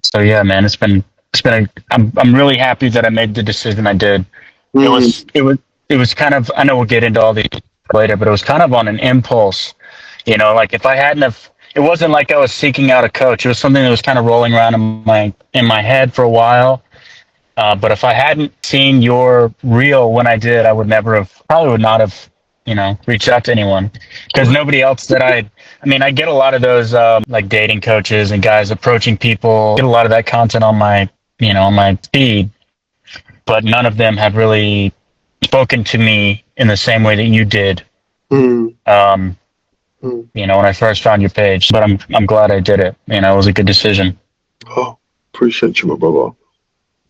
So yeah, man, I'm really happy that I made the decision I did. It Mm, was, it was, it was kind of, I know we'll get into all these later, but it was kind of on an impulse, like if I hadn't have, it wasn't like I was seeking out a coach. It was something that was kind of rolling around in my head for a while. But if I hadn't seen your reel when I did, I would never have, probably would not have, reached out to anyone because nobody else I mean, I get a lot of those, like dating coaches and guys approaching people, get a lot of that content on my feed, but none of them have really spoken to me in the same way that you did. mm, Um, mm. when I first found your page, but I'm glad I did it. It was a good decision. Oh, appreciate you, my brother.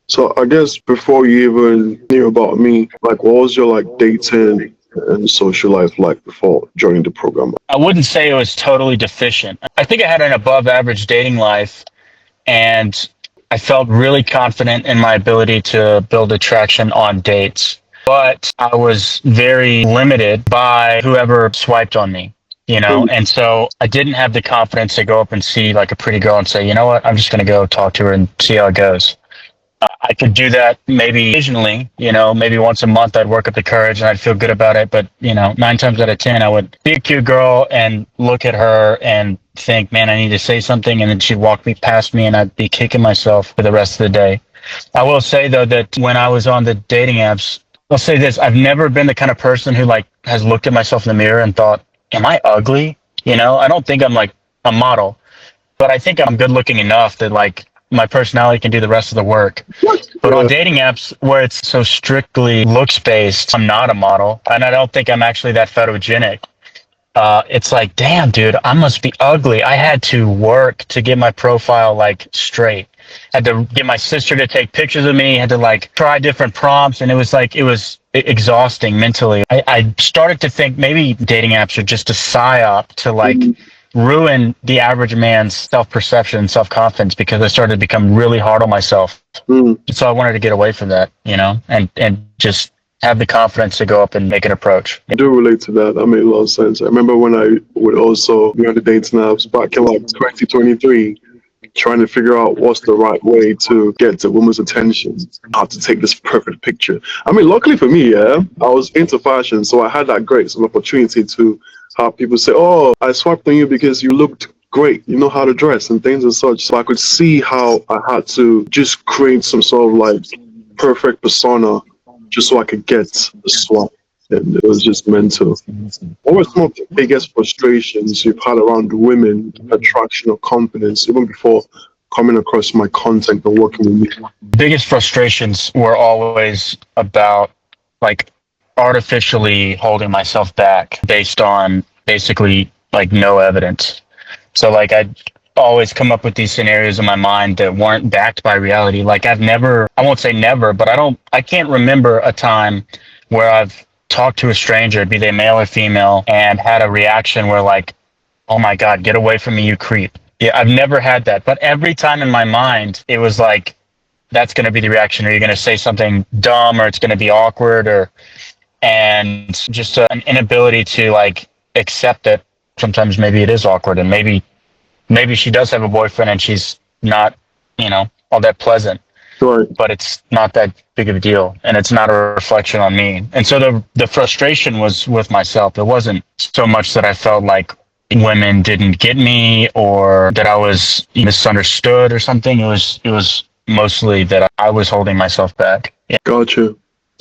So I guess before you even knew about me, like, what was your like dating and social life like before joining the program? I wouldn't say it was totally deficient. I think I had an above average dating life, and I felt really confident in my ability to build attraction on dates. But I was very limited by whoever swiped on me, Mm, and so I didn't have the confidence to go up and see like a pretty girl and say, you know what, I'm just going to go talk to her and see how it goes. I could do that maybe occasionally, maybe once a month I'd work up the courage and I'd feel good about it. But, 9 times out of 10, I would see a cute girl and look at her and think, man, I need to say something. And then she'd walk me past me and I'd be kicking myself for the rest of the day. I will say though, that when I was on the dating apps, I'll say this, I've never been the kind of person who like has looked at myself in the mirror and thought, am I ugly? I don't think I'm like a model, but I think I'm good looking enough that like my personality can do the rest of the work. what? But on dating apps where it's so strictly looks based, I'm not a model, and I don't think I'm actually that photogenic. It's like, damn, dude, I must be ugly. I had to work to get my profile like straight. Had to get my sister to take pictures of me. Had to like try different prompts, and it was exhausting mentally. I started to think maybe dating apps are just a psyop to like Mm, ruin the average man's self perception and self confidence because I started to become really hard on myself. mm. So I wanted to get away from that, and just have the confidence to go up and make an approach. I do relate to that. That made a lot of sense. I remember when I would also be on the dating apps back in like 2023, trying to figure out what's the right way to get the woman's attention, how to take this perfect picture. I mean, luckily for me, yeah, I was into fashion, so I had that great sort of opportunity to have people say, "Oh, I swiped on you because you looked great. You know how to dress and things and such." So I could see how I had to just create some sort of like perfect persona just so I could get the swipe. And it was just mental. What were some of the biggest frustrations you've had around women, attraction, or confidence, even before coming across my content and working with me? Biggest frustrations were always about like artificially holding myself back based on basically like no evidence. So like I'd always come up with these scenarios in my mind that weren't backed by reality. Like I won't say never, but I can't remember a time where I've talked to a stranger, be they male or female, and had a reaction where like, oh my God, get away from me, you creep. Yeah, I've never had that. But every time in my mind, it was like, that's going to be the reaction, or you're going to say something dumb, or it's going to be awkward, and just an inability to like accept that sometimes maybe it is awkward, and maybe she does have a boyfriend and she's not, all that pleasant, Right. but it's not that big of a deal and it's not a reflection on me. And so the frustration was with myself. It wasn't so much that I felt like women didn't get me or that I was misunderstood or something. It was mostly that I was holding myself back. Yeah. Gotcha.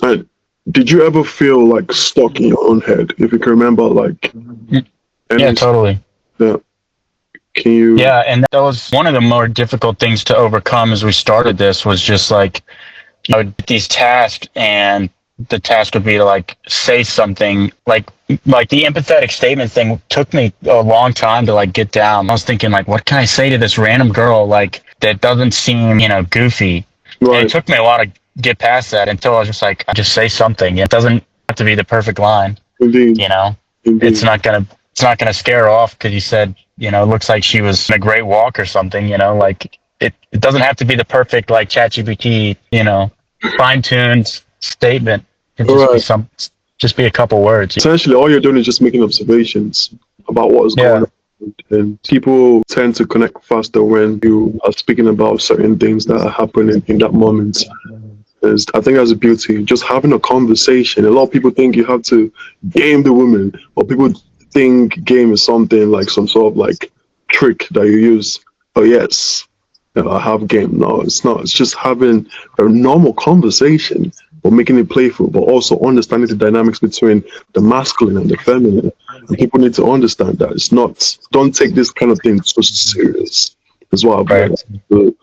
And did you ever feel like stuck in your own head? If you can remember, like, Yeah, any, totally. yeah, can you? Yeah, and that was one of the more difficult things to overcome as we started this was just like these tasks, and the task would be to like say something like the empathetic statement thing took me a long time to like get down. I was thinking like, what can I say to this random girl like that doesn't seem goofy, and it Right. took me a while to get past that until I was just like, I just say something. It doesn't have to be the perfect line. Indeed. you know it's Indeed. not gonna scare her off because you said, it looks like she was on a great walk or something. Like it doesn't have to be the perfect like ChatGPT, fine-tuned statement. It can Right. just be a couple words. Essentially, all you're doing is just making observations about what is going Yeah, on. And people tend to connect faster when you are speaking about certain things that are happening in that moment. I think that's the beauty, just having a conversation. A lot of people think you have to game the woman, or people think game is something like some sort of like trick that you use. Oh yes, I have game. No, it's not. It's just having a normal conversation, but making it playful, but also understanding the dynamics between the masculine and the feminine. And people need to understand that it's not. Don't take this kind of thing so serious. That's what I've Right. learned.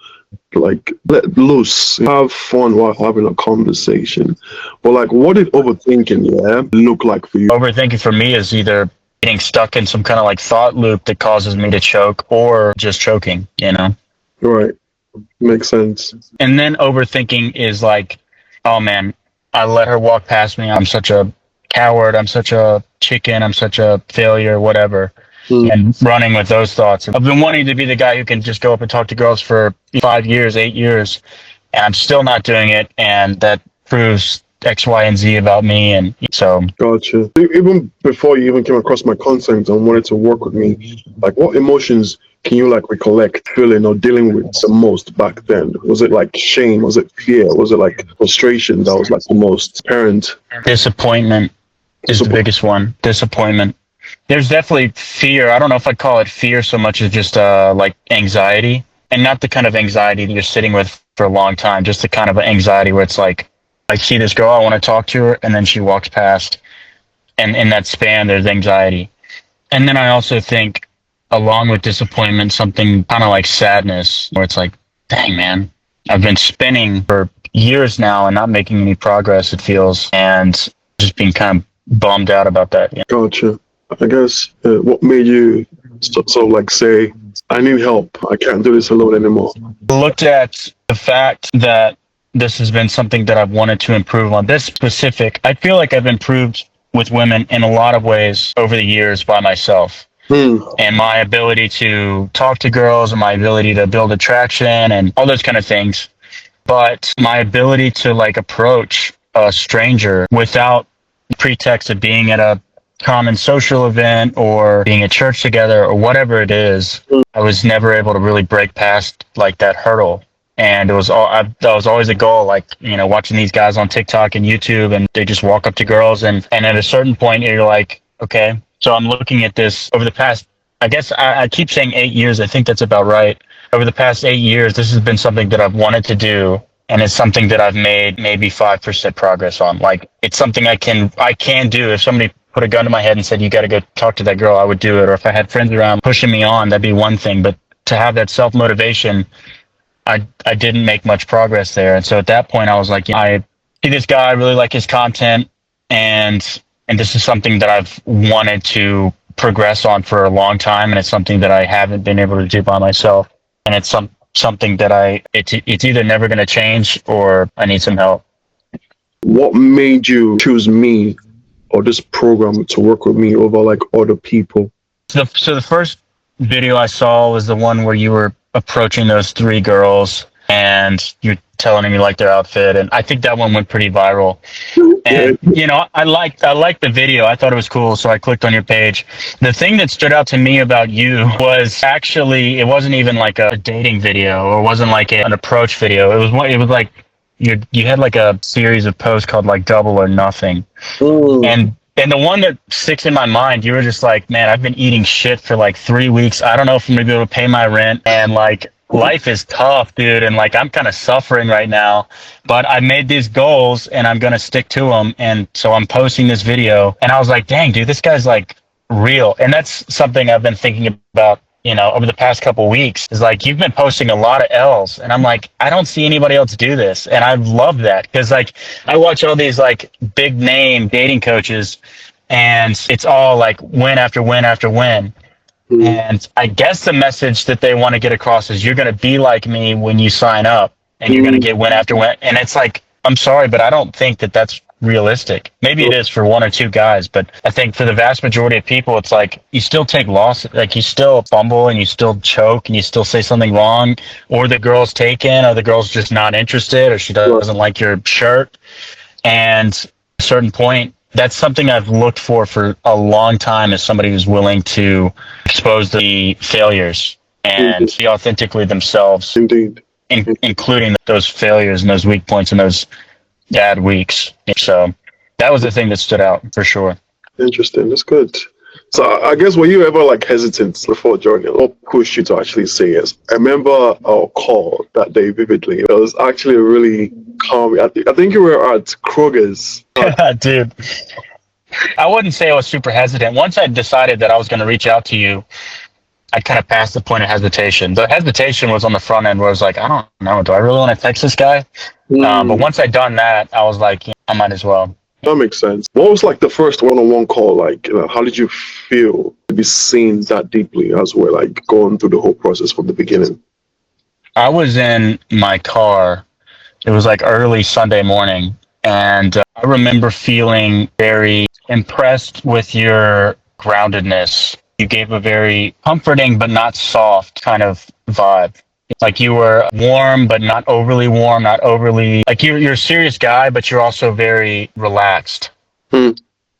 Like let loose, have fun while having a conversation. But like, what did overthinking, look like for you? Overthinking for me is either getting stuck in some kind of like thought loop that causes me to choke or just choking, you know? Right, makes sense. And then overthinking is like, oh man, I let her walk past me. I'm such a coward. I'm such a chicken. I'm such a failure, whatever. Mm. And running with those thoughts. I've been wanting to be the guy who can just go up and talk to girls for 5 years, 8 years, and I'm still not doing it. And that proves X, Y, and Z about me. And so, Gotcha. Even before you even came across my content and wanted to work with me, like what emotions can you like recollect feeling or dealing with the most back then? Was it like shame? Was it fear? Was it like frustration that was like the most apparent? disappointment is the biggest one. Disappointment. There's definitely fear. I don't know if I'd call it fear so much as just like anxiety, and not the kind of anxiety that you're sitting with for a long time. Just the kind of anxiety where it's like, I see this girl, I want to talk to her, and then she walks past, and in that span, there's anxiety. And then I also think, along with disappointment, something kind of like sadness, where it's like, dang man, I've been spinning for years now and not making any progress. It feels, and just being kind of bummed out about that. Yeah. Gotcha. I guess what made you sort of like say, I need help. I can't do this alone anymore. Looked at the fact that this has been something that I've wanted to improve on. This specific, I feel like I've improved with women in a lot of ways over the years by myself. And my ability to talk to girls and my ability to build attraction and all those kind of things. But my ability to like approach a stranger without pretext of being at a common social event or being at church together or whatever it is, I was never able to really break past like that hurdle. And it was that was always a goal, like, you know, watching these guys on TikTok and YouTube, and they just walk up to girls, and at a certain point you're like, okay, so I'm looking at this over the past, I guess I keep saying 8 years. I think that's about right. Over the past 8 years, this has been something that I've wanted to do, and it's something that I've made maybe 5% progress on. Like, it's something I can do. If somebody put a gun to my head and said, you got to go talk to that girl, I would do it. Or if I had friends around pushing me on, that'd be one thing. But to have that self-motivation, I didn't make much progress there. And so at that point, I was like, I see this guy, I really like his content, and this is something that I've wanted to progress on for a long time, and it's something that I haven't been able to do by myself. And it's something that it's either never going to change or I need some help. What made you choose me or this program to work with me over like other people? So the first video I saw was the one where you were approaching those 3 girls and you're telling them you like their outfit, and I think that one went pretty viral. And you know, I liked the video. I thought it was cool, so I clicked on your page. The thing that stood out to me about you was actually, it wasn't even like a dating video, or it wasn't like an approach video. It was like you had like a series of posts called like Double or Nothing. And the one that sticks in my mind, you were just like, man, I've been eating shit for like 3 weeks. I don't know if I'm gonna be able to pay my rent, and like, life is tough, dude. And like, I'm kind of suffering right now, but I made these goals and I'm gonna stick to them. And so I'm posting this video, and I was like, dang, dude, this guy's like real. And that's something I've been thinking about, you know, over the past couple weeks, is like, you've been posting a lot of L's, and I'm like, I don't see anybody else do this. And I love that, because like, I watch all these like big name dating coaches, and it's all like win after win after win. And I guess the message that they want to get across is, you're going to be like me when you sign up, and you're going to get win after win. And it's like, I'm sorry, but I don't think that that's realistic. Maybe it is for 1 or 2 guys, but I think for the vast majority of people, it's like, you still take loss, like you still fumble and you still choke and you still say something wrong, or the girl's taken, or the girl's just not interested, or she doesn't like your shirt. And at a certain point, that's something I've looked for a long time, is somebody who's willing to expose the failures and be authentically themselves, Indeed. including those failures and those weak points and those bad weeks. So that was the thing that stood out for sure. Interesting. That's good. So I guess, were you ever like hesitant before joining? What pushed you to actually say yes? I remember our call that day vividly. It was actually really calm. I think you were at Kroger's. Dude, I wouldn't say I was super hesitant. Once I decided that I was going to reach out to you, I kind of passed the point of hesitation. The hesitation was on the front end where I was like, I don't know, do I really want to text this guy? But once I'd done that, I was like, yeah, I might as well. That makes sense. What was like the first one-on-one call like? How did you feel to be seen that deeply as we're like going through the whole process from the beginning? I was in my car. It was like early Sunday morning. And I remember feeling very impressed with your groundedness. You gave a very comforting but not soft kind of vibe. Like you were warm, but not overly warm, not overly, like you're a serious guy, but you're also very relaxed,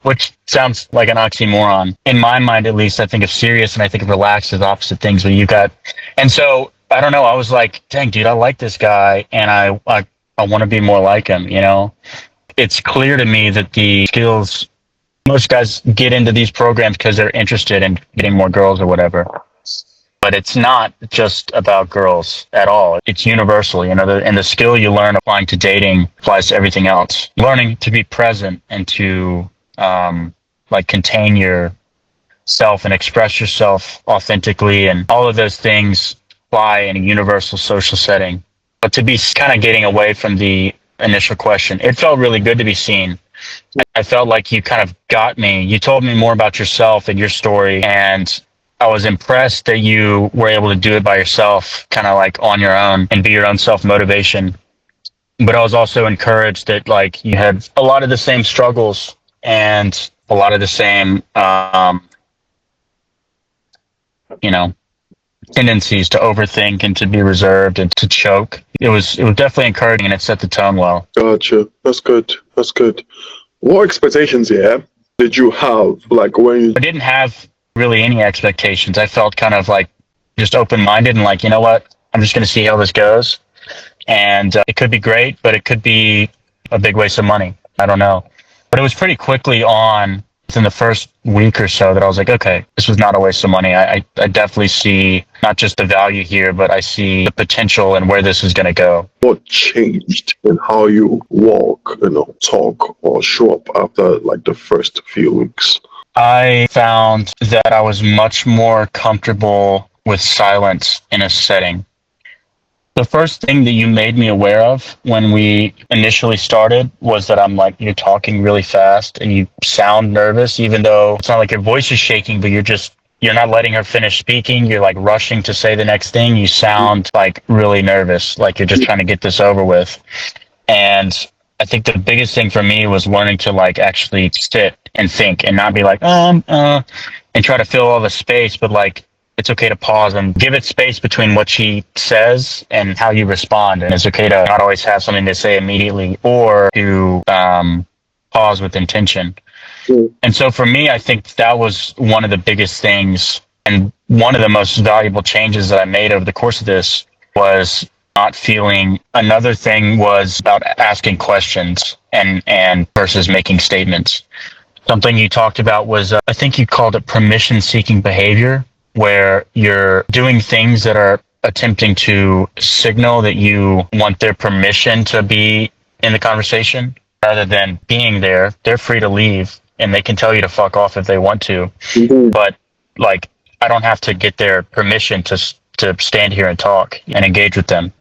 which sounds like an oxymoron. In my mind, at least, I think of serious and I think of relaxed as opposite things, but and so I don't know. I was like, dang, dude, I like this guy and I want to be more like him. You know, it's clear to me that the skills, most guys get into these programs because they're interested in getting more girls or whatever. But it's not just about girls at all. It's universal, you know, and the skill you learn applying to dating applies to everything else. Learning to be present and to like contain yourself and express yourself authentically, and all of those things apply in a universal social setting. But to be kind of getting away from the initial question, it felt really good to be seen. I felt like you kind of got me. You told me more about yourself and your story, and I was impressed that you were able to do it by yourself, kind of like on your own, and be your own self-motivation. But I was also encouraged that like you had a lot of the same struggles and a lot of the same, you know, tendencies to overthink and to be reserved and to choke. It was definitely encouraging, and it set the tone well. Gotcha. That's good. That's good. What expectations, did you have? Like when you... I didn't have really any expectations. I felt kind of like just open-minded and like, you know what, I'm just going to see how this goes. And it could be great, but it could be a big waste of money. I don't know. But it was pretty quickly on within the first week or so that I was like, okay, this was not a waste of money. I definitely see not just the value here, but I see the potential and where this is going to go. What changed in how you walk, talk or show up after like the first few weeks? I found that I was much more comfortable with silence in a setting. The first thing that you made me aware of when we initially started was that I'm like, you're talking really fast and you sound nervous, even though it's not like your voice is shaking, but you're not letting her finish speaking. You're like rushing to say the next thing. You sound like really nervous, like you're just trying to get this over with. And I think the biggest thing for me was learning to like actually sit and think and not be like, and try to fill all the space, but like, it's okay to pause and give it space between what she says and how you respond. And it's okay to not always have something to say immediately or to pause with intention. And so for me, I think that was one of the biggest things. And one of the most valuable changes that I made over the course of this was not feeling. Another thing was about asking questions and versus making statements. Something you talked about was, I think you called it permission-seeking behavior, where you're doing things that are attempting to signal that you want their permission to be in the conversation rather than being there. They're free to leave and they can tell you to fuck off if they want to. But like, I don't have to get their permission to stand here and talk and engage with them.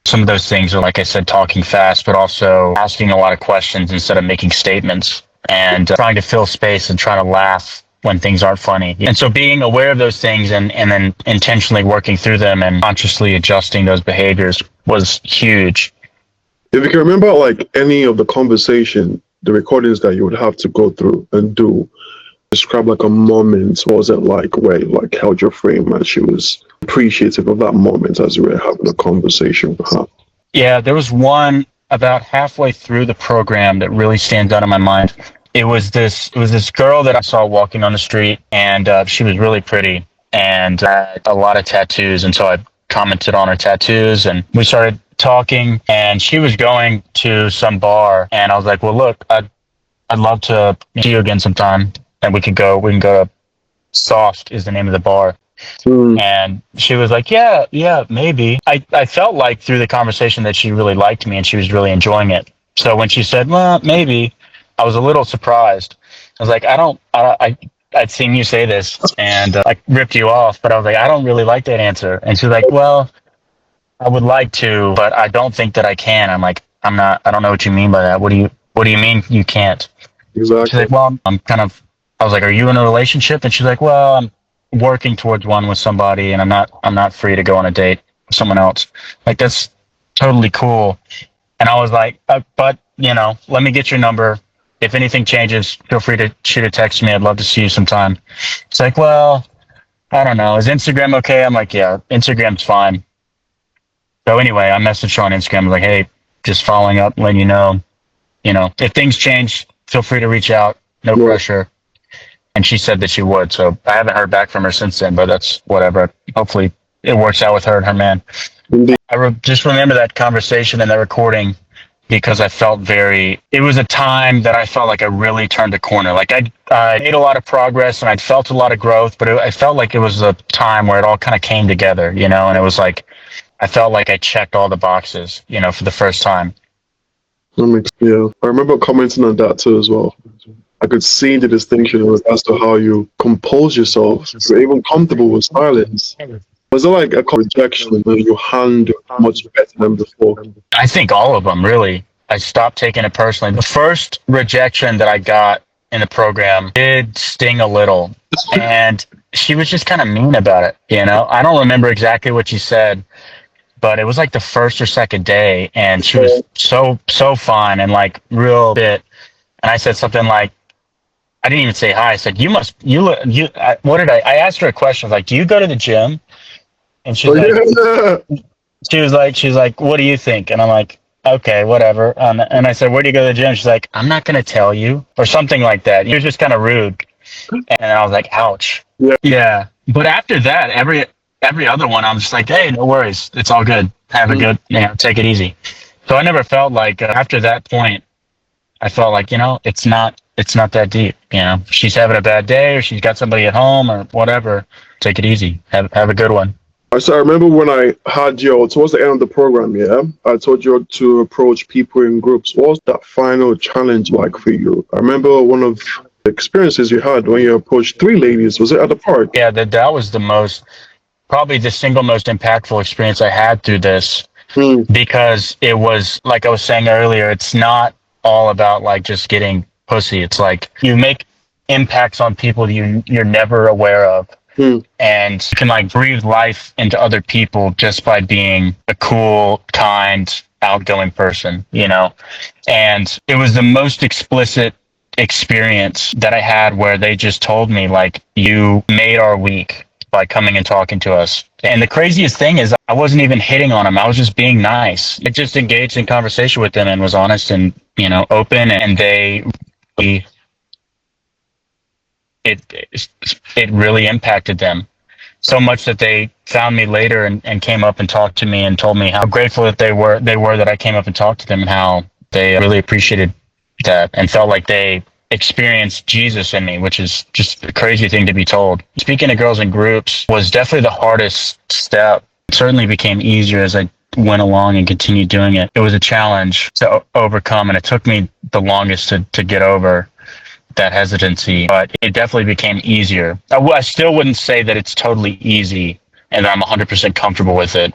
Some of those things are, like I said, talking fast, but also asking a lot of questions instead of making statements, and trying to fill space and trying to laugh when things aren't funny. And so being aware of those things and then intentionally working through them and consciously adjusting those behaviors was huge. If you can remember like any of the conversation, the recordings that you would have to go through and do, describe like a moment. What was it like where you like held your frame and she was appreciative of that moment as you were having a conversation with her? Yeah, there was one about halfway through the program that really stands out in my mind. It was this girl that I saw walking on the street, and she was really pretty and had a lot of tattoos. And so I commented on her tattoos, and we started talking. And she was going to some bar, and I was like, "Well, look, I'd love to see you again sometime, and we can go. We can go to Soft is the name of the bar." Mm. And she was like, yeah, maybe. I felt like through the conversation that she really liked me and she was really enjoying it. So when she said, well, maybe, I was a little surprised. I was like, I'd seen you say this and I ripped you off, but I was like, I don't really like that answer. And she's like, well, I would like to, but I don't think that I can. I'm like, I don't know what you mean by that. What do you mean you can't? She's Exactly. like, well, I was like, are you in a relationship? And she's like, well, I'm working towards one with somebody and I'm not free to go on a date with someone else. Like, that's totally cool. And I was like, but let me get your number. If anything changes, feel free to shoot a text me. I'd love to see you sometime. It's like, well, I don't know. Is Instagram okay? I'm like, yeah, Instagram's fine. So anyway, I messaged her on Instagram. I was like, hey, just following up, letting you know, if things change, feel free to reach out. No Yeah. pressure. And she said that she would. So I haven't heard back from her since then, but that's whatever. Hopefully it works out with her and her man. Indeed. Just remember that conversation and that recording because I felt it was a time that I felt like I really turned a corner. Like I made a lot of progress and I'd felt a lot of growth, but I felt like it was a time where it all kind of came together, and it was like, I felt like I checked all the boxes, for the first time. Yeah. I remember commenting on that too as well. I could see the distinction as to how you compose yourself. You're even comfortable with silence. Was it like a rejection that you handle much better than before? I think all of them, really. I stopped taking it personally. The first rejection that I got in the program did sting a little, and she was just kind of mean about it. I don't remember exactly what she said, but it was like the first or second day, and she was so fun and like real bit. And I said something like, I didn't even say hi. I said, I asked her a question. I was like, do you go to the gym? And she's like, what do you think? And I'm like, okay, whatever. And I said, where do you go to the gym? She's like, I'm not going to tell you, or something like that. You're just kind of rude. And I was like, ouch. Yeah. But after that, every other one, I'm just like, hey, no worries. It's all good. Have a good, take it easy. So I never felt like after that point, I felt like, it's not that deep. She's having a bad day or she's got somebody at home or whatever. Take it easy. Have a good one. So I remember when I had you towards the end of the program, I told you to approach people in groups. What was that final challenge like for you? I remember one of the experiences you had when you approached 3 ladies. Was it at the park? Yeah, that was probably the single most impactful experience I had through this, because it was, like I was saying earlier, it's not all about like just getting pussy. It's like you make impacts on people you're never aware of. And you can like breathe life into other people just by being a cool, kind, outgoing person, And it was the most explicit experience that I had where they just told me, like, you made our week by coming and talking to us. And the craziest thing is I wasn't even hitting on them. I was just being nice. I just engaged in conversation with them and was honest and, open, and it really impacted them so much that they found me later and came up and talked to me and told me how grateful that they were that I came up and talked to them, and how they really appreciated that and felt like they experienced Jesus in me, which is just a crazy thing to be told. Speaking to girls in groups was definitely the hardest step. It certainly became easier as I went along and continued doing it. It was a challenge to overcome, and it took me the longest to get over that hesitancy, but it definitely became easier. I still wouldn't say that it's totally easy and I'm 100% comfortable with it,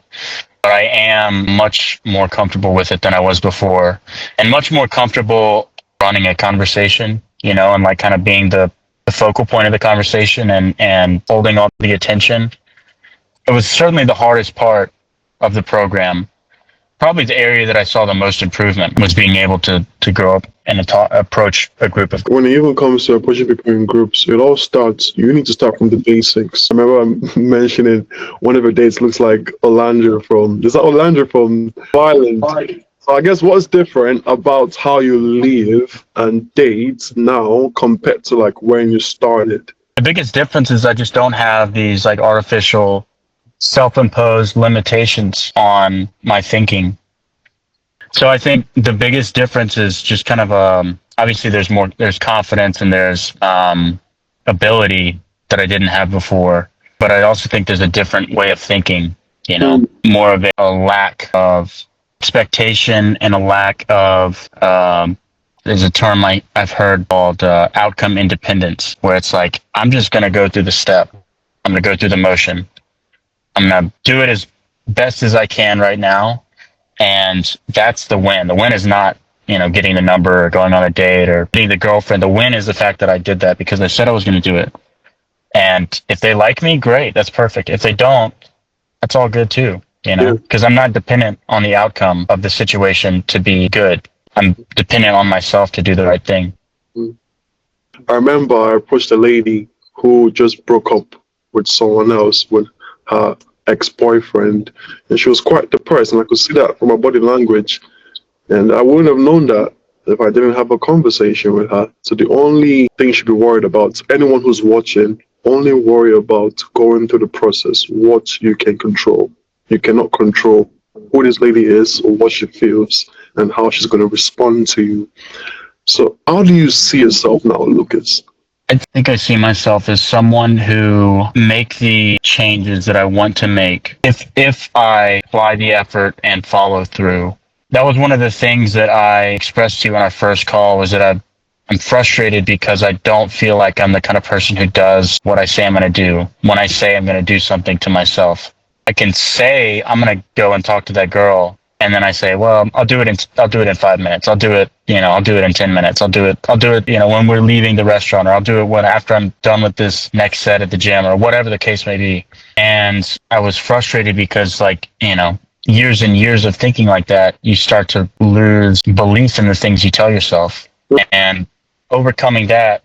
but I am much more comfortable with it than I was before, and much more comfortable running a conversation, and like kind of being the focal point of the conversation and holding all the attention. It was certainly the hardest part of the program. Probably the area that I saw the most improvement was being able to grow up and approach a group of. When it even comes to approaching people in groups, you need to start from the basics. I remember mentioning one of her dates looks like Orlando from Violent. So I guess what's different about how you live and date now compared to like when you started? The biggest difference is I just don't have these like artificial self-imposed limitations on my thinking. So I think the biggest difference is just kind of obviously there's confidence and there's ability that I didn't have before, but I also think there's a different way of thinking, more of a lack of expectation and a lack of there's a term I've heard called outcome independence, where it's like, I'm just going to go through the step. I'm going to go through the motion. I'm going to do it as best as I can right now. And that's the win. The win is not, getting the number or going on a date or being the girlfriend. The win is the fact that I did that because I said I was going to do it. And if they like me, great. That's perfect. If they don't, that's all good too, because I'm not dependent on the outcome of the situation to be good. I'm dependent on myself to do the right thing. I remember I approached a lady who just broke up with someone else, with her ex-boyfriend, and she was quite depressed, and I could see that from her body language. And I wouldn't have known that if I didn't have a conversation with her. So the only thing you should be worried about, anyone who's watching, only worry about going through the process, what you can control. You cannot control who this lady is or what she feels and how she's going to respond to you. So how do you see yourself now, Lucas? I think I see myself as someone who make the changes that I want to make if I apply the effort and follow through. That was one of the things that I expressed to you on our first call, was that I'm frustrated because I don't feel like I'm the kind of person who does what I say I'm going to do when I say I'm going to do something to myself. I can say I'm going to go and talk to that girl, and then I say, well, I'll do it in 5 minutes. I'll do it, I'll do it in 10 minutes. I'll do it, when we're leaving the restaurant, or I'll do it after I'm done with this next set at the gym, or whatever the case may be. And I was frustrated because, years and years of thinking like that, you start to lose belief in the things you tell yourself. And overcoming that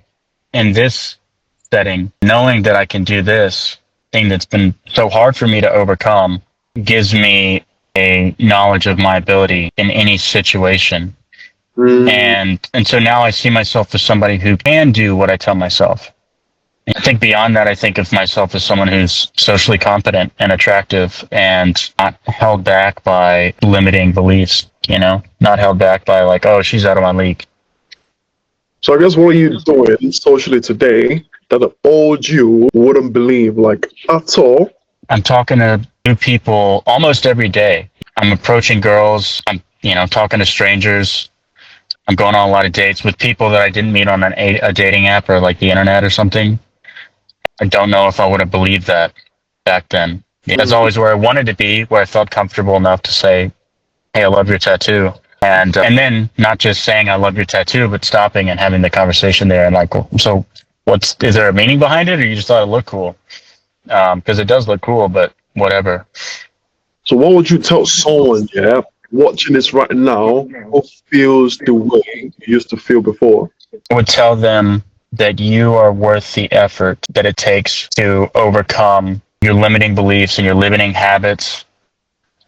in this setting, knowing that I can do this thing that's been so hard for me to overcome, gives me a knowledge of my ability in any situation. And so now I see myself as somebody who can do what I tell myself. I think beyond that, I think of myself as someone who's socially competent and attractive and not held back by limiting beliefs, not held back by like, oh, she's out of my league. So I guess what are you doing socially today that the old you wouldn't believe, like, at all? I'm talking to new people almost every day. I'm approaching girls. I'm, talking to strangers. I'm going on a lot of dates with people that I didn't meet on a dating app or like the internet or something. I don't know if I would have believed that back then. That's always where I wanted to be, where I felt comfortable enough to say, hey, I love your tattoo. And then not just saying I love your tattoo, but stopping and having the conversation there and like, so is there a meaning behind it, or you just thought it looked cool? Because it does look cool, but whatever. So what would you tell someone, watching this right now, who feels the way you used to feel before? I would tell them that you are worth the effort that it takes to overcome your limiting beliefs and your limiting habits.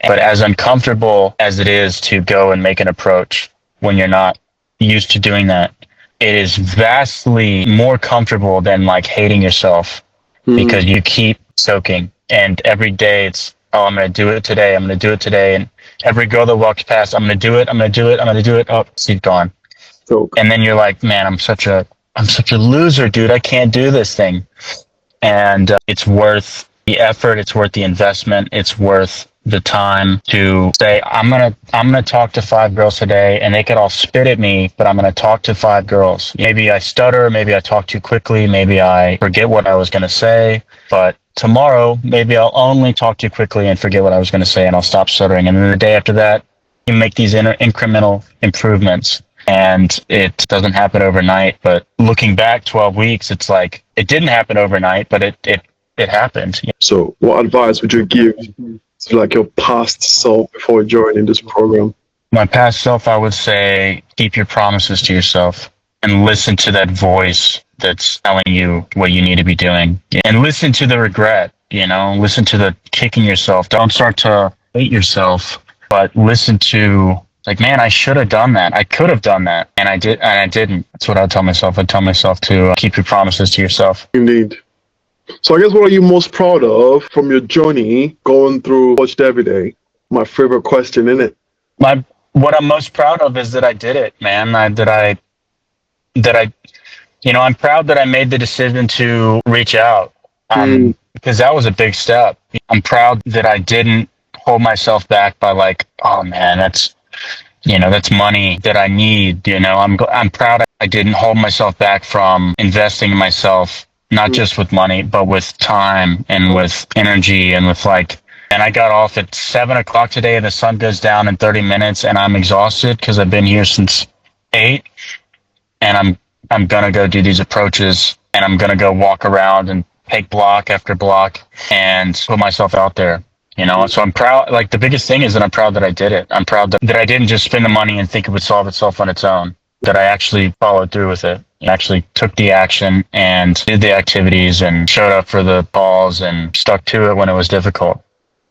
But as uncomfortable as it is to go and make an approach when you're not used to doing that, it is vastly more comfortable than like hating yourself because you keep soaking. And every day it's, oh, I'm going to do it today. I'm going to do it today. And every girl that walks past, I'm going to do it. I'm going to do it. I'm going to do it. Oh, she's gone. And then you're like, man, I'm such a loser, dude. I can't do this thing. And it's worth the effort. It's worth the investment. It's worth the time to say, I'm gonna talk to 5 girls today, and they could all spit at me, but I'm gonna talk to 5 girls. Maybe I stutter, maybe I talk too quickly, maybe I forget what I was gonna say, but tomorrow maybe I'll only talk too quickly and forget what I was gonna say, and I'll stop stuttering. And then the day after that, you make these incremental improvements. And it doesn't happen overnight, but looking back 12 weeks, it's like it didn't happen overnight, but it happened. So what advice would you give to like your past self before joining this program? My past self, I would say, keep your promises to yourself and listen to that voice that's telling you what you need to be doing. And listen to the regret, listen to the kicking yourself. Don't start to hate yourself, but listen to Like, man, I should have done that. I could have done that, and I didn't. That's what I tell myself. I tell myself to keep your promises to yourself. Indeed. So I guess what are you most proud of from your journey going through Watched Every Day? My favorite question, isn't it? What I'm most proud of is that I did it, man. I'm proud that I made the decision to reach out, because that was a big step. I'm proud that I didn't hold myself back by like, oh man, that's money that I need. I'm proud I didn't hold myself back from investing in myself, not just with money, but with time and with energy and with and I got off at 7 o'clock today and the sun goes down in 30 minutes and I'm exhausted because I've been here since 8, and I'm going to go do these approaches, and I'm going to go walk around and take block after block and put myself out there. So I'm proud. Like, the biggest thing is that I'm proud that I did it. I'm proud that I didn't just spend the money and think it would solve itself on its own, that I actually followed through with it. I actually took the action and did the activities and showed up for the calls and stuck to it when it was difficult.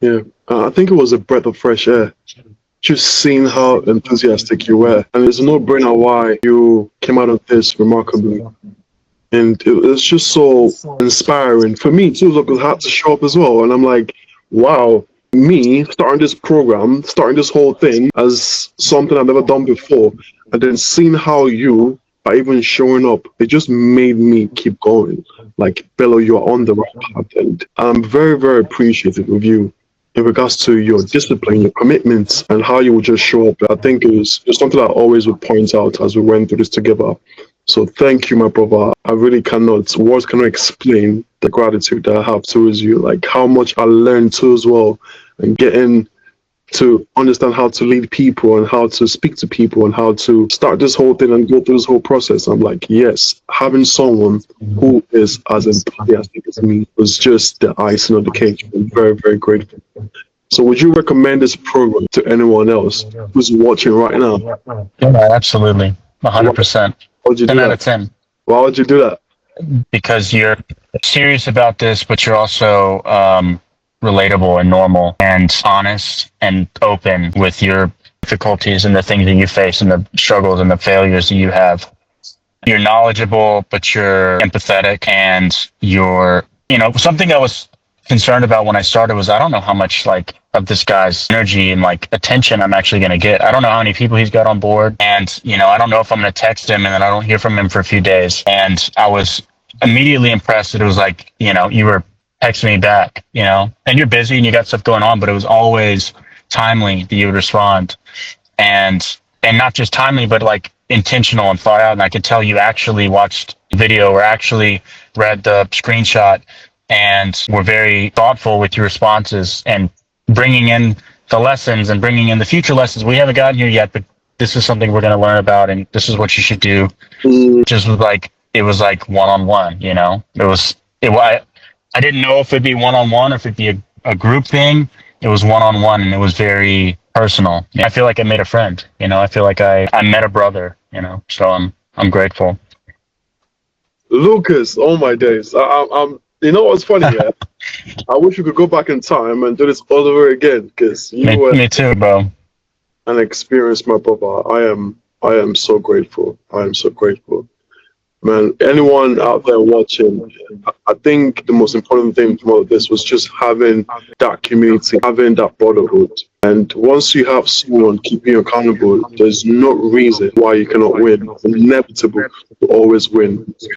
Yeah, I think it was a breath of fresh air. Just seeing how enthusiastic you were. And it's a no-brainer why you came out of this remarkably. And it's just so inspiring for me too, because I had to show up as well. And I'm like, wow, me starting this program, starting this whole thing as something I've never done before, and then seeing how you, by even showing up, it just made me keep going. Like, Bello, you're on the right path. And I'm very, very appreciative of you in regards to your discipline, your commitments, and how you would just show up. I think it's something I always would point out as we went through this together. So thank you, my brother. I really words cannot explain the gratitude that I have towards you, like how much I learned too as well, and getting to understand how to lead people and how to speak to people and how to start this whole thing and go through this whole process. I'm like, yes, having someone who is as enthusiastic as me was just the icing on the cake. I'm very, very grateful. So would you recommend this program to anyone else who's watching right now? Yeah, absolutely. 100%. 10 out of 10. Why would you do that? Because you're serious about this, but you're also relatable and normal and honest and open with your difficulties and the things that you face and the struggles and the failures that you have. You're knowledgeable, but you're empathetic, and you're, something I was concerned about when I started was I don't know how much of this guy's energy and attention I'm actually going to get. I don't know how many people he's got on board, and I don't know if I'm going to text him and then I don't hear from him for a few days. And I was immediately impressed that it was you were texting me back, and you're busy and you got stuff going on, but it was always timely that you would respond, and not just timely, but intentional and thought out. And I could tell you actually watched the video or actually read the screenshot and were very thoughtful with your responses and bringing in the lessons and bringing in the future lessons. We haven't gotten here yet, but this is something we're going to learn about, and this is what you should do. Just it was one-on-one, I didn't know if it'd be one-on-one or if it'd be a group thing. It was one-on-one, and it was very personal. I feel like I made a friend, I feel like I met a brother, so I'm grateful. Lucas, oh my days. I'm you know what's funny? Yeah? I wish we could go back in time and do this all over again, because you were me too, bro. An experience, my brother. I am so grateful. I am so grateful. Man, anyone out there watching, I think the most important thing from all of this was just having that community, having that brotherhood. And once you have someone keeping you accountable, there's no reason why you cannot win. It's inevitable to always win.